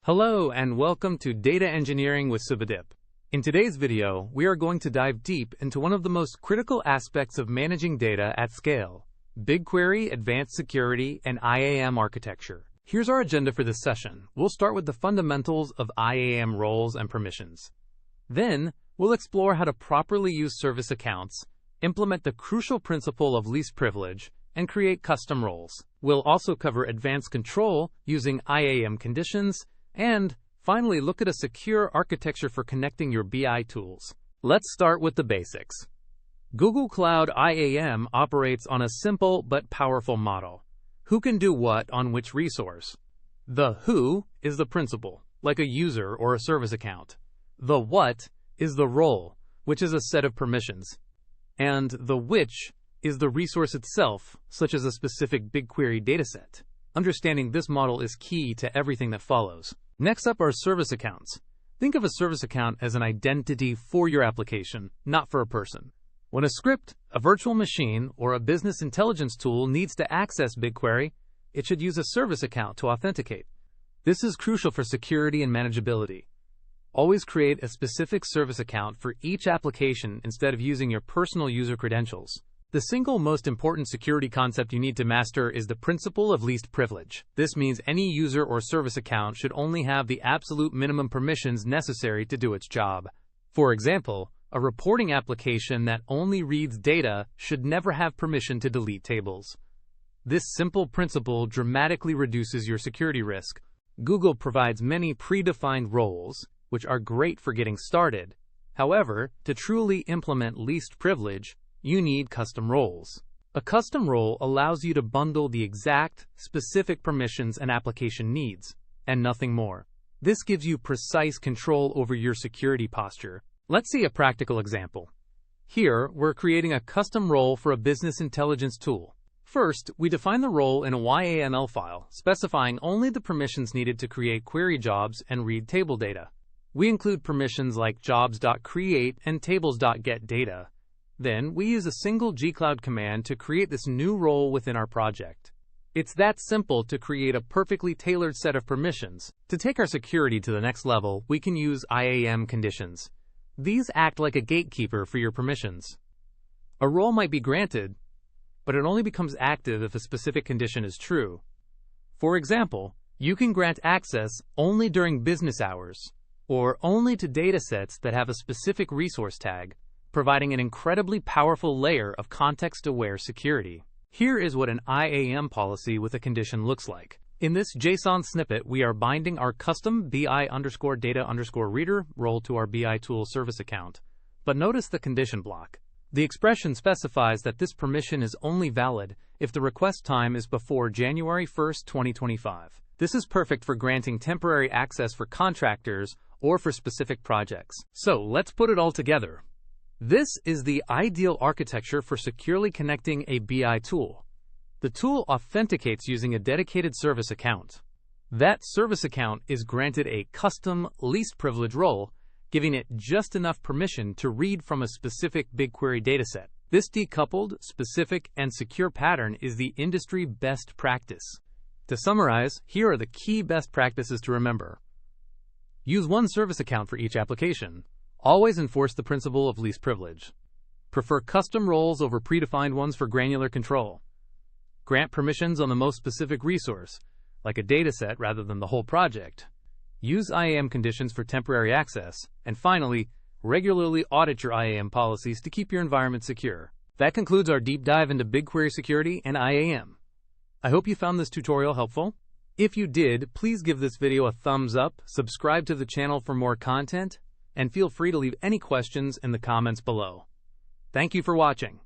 Hello and welcome to Data Engineering with Subhadeep. In today's video, we are going to dive deep into one of the most critical aspects of managing data at scale: BigQuery, Advanced Security, and IAM architecture. Here's our agenda for this session. We'll start with the fundamentals of IAM roles and permissions. Then, we'll explore how to properly use service accounts, implement the crucial principle of least privilege, and create custom roles. We'll also cover advanced control using IAM conditions, and finally look at a secure architecture for connecting your BI tools. Let's start with the basics. Google Cloud IAM operates on a simple but powerful model. Who can do what on which resource? The who is the principal, like a user or a service account. The what is the role, which is a set of permissions. And the which is the resource itself, such as a specific BigQuery dataset. Understanding this model is key to everything that follows. Next up are service accounts. Think of a service account as an identity for your application, not for a person. When a script, a virtual machine, or a business intelligence tool needs to access BigQuery, it should use a service account to authenticate. This is crucial for security and manageability. Always create a specific service account for each application instead of using your personal user credentials. The single most important security concept you need to master is the principle of least privilege. This means any user or service account should only have the absolute minimum permissions necessary to do its job. For example, a reporting application that only reads data should never have permission to delete tables. This simple principle dramatically reduces your security risk. Google provides many predefined roles, which are great for getting started. However, to truly implement least privilege, you need custom roles. A custom role allows you to bundle the exact, specific permissions an application needs, and nothing more. This gives you precise control over your security posture. Let's see a practical example. Here, we're creating a custom role for a business intelligence tool. First, we define the role in a YAML file, specifying only the permissions needed to create query jobs and read table data. We include permissions like jobs.create and tables.getData. Then, we use a single gcloud command to create this new role within our project. It's that simple to create a perfectly tailored set of permissions. To take our security to the next level, we can use IAM conditions. These act like a gatekeeper for your permissions. A role might be granted, but it only becomes active if a specific condition is true. For example, you can grant access only during business hours, or only to datasets that have a specific resource tag, providing an incredibly powerful layer of context-aware security. Here is what an IAM policy with a condition looks like. In this JSON snippet, we are binding our custom BI_data_reader role to our BI tool service account. But notice the condition block. The expression specifies that this permission is only valid if the request time is before January 1st, 2025. This is perfect for granting temporary access for contractors or for specific projects. So let's put it all together. This is the ideal architecture for securely connecting a BI tool. The tool authenticates using a dedicated service account. That service account is granted a custom least privilege role, giving it just enough permission to read from a specific BigQuery dataset. This decoupled, specific, and secure pattern is the industry best practice. To summarize, here are the key best practices to remember. Use one service account for each application. Always enforce the principle of least privilege. Prefer custom roles over predefined ones for granular control. Grant permissions on the most specific resource, like a dataset rather than the whole project. Use IAM conditions for temporary access. And finally, regularly audit your IAM policies to keep your environment secure. That concludes our deep dive into BigQuery security and IAM. I hope you found this tutorial helpful. If you did, please give this video a thumbs up, subscribe to the channel for more content, and feel free to leave any questions in the comments below. Thank you for watching.